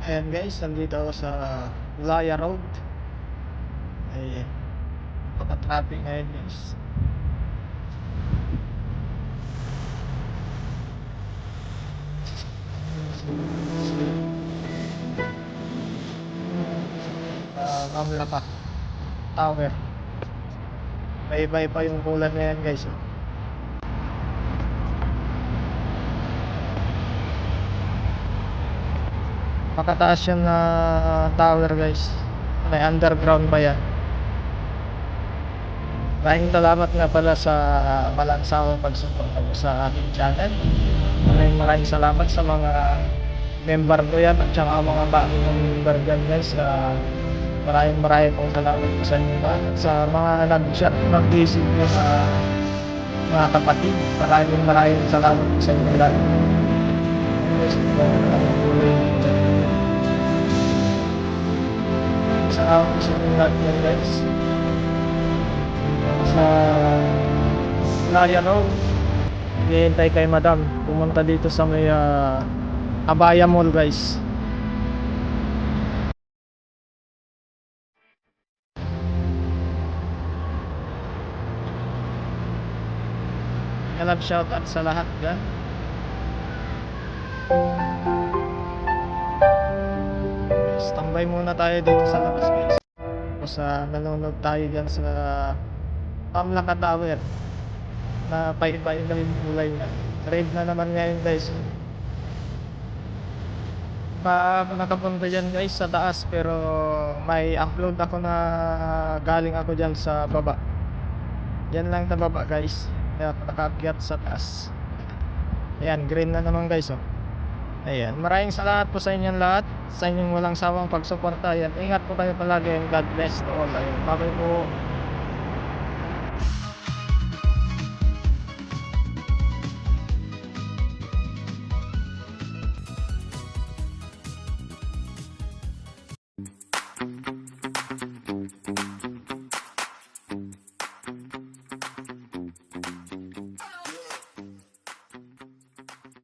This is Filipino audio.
Ayan guys, nandito ako sa Laya Road. Ayan, paka-traffic ngayon guys. Mamlaka Tower. May pa yung kulay na yan guys. Makataas yan na tower guys. May underground pa yan. Maraming salamat nga pala sa walang sawang pagsuporta mo sa ating channel. Maraming salamat sa mga member ko yan at saka mga bagong member dyan guys. Maraming pong salamat po sa inyo at sa mga nag-chat, nag-visit nyo sa mga kapatid. Maraming salamat po sa inyo lahat. Sa inyo lahat yan guys. Sa Laya Road, hihintay kay madam pumunta dito sa may Abaya Mall guys. Love shout out sa lahat dyan. Standby muna tayo dito sa labas guys. Sa nanonood tayo dyan sa Mamlaka Tower na paiba-iba na yung kulay na red na naman ngayon guys. Nakapunta dyan guys sa taas, pero may upload ako na galing ako dyan sa baba. Yan lang sa baba guys, kaya nakaakyat sa taas. Ayan, green na naman guys oh. Ayan, maraming salamat po sa inyong lahat, sa inyong walang sawang pagsuporta. Ayan, ingat po kayo palagi and God bless to all. Ayan, bye po.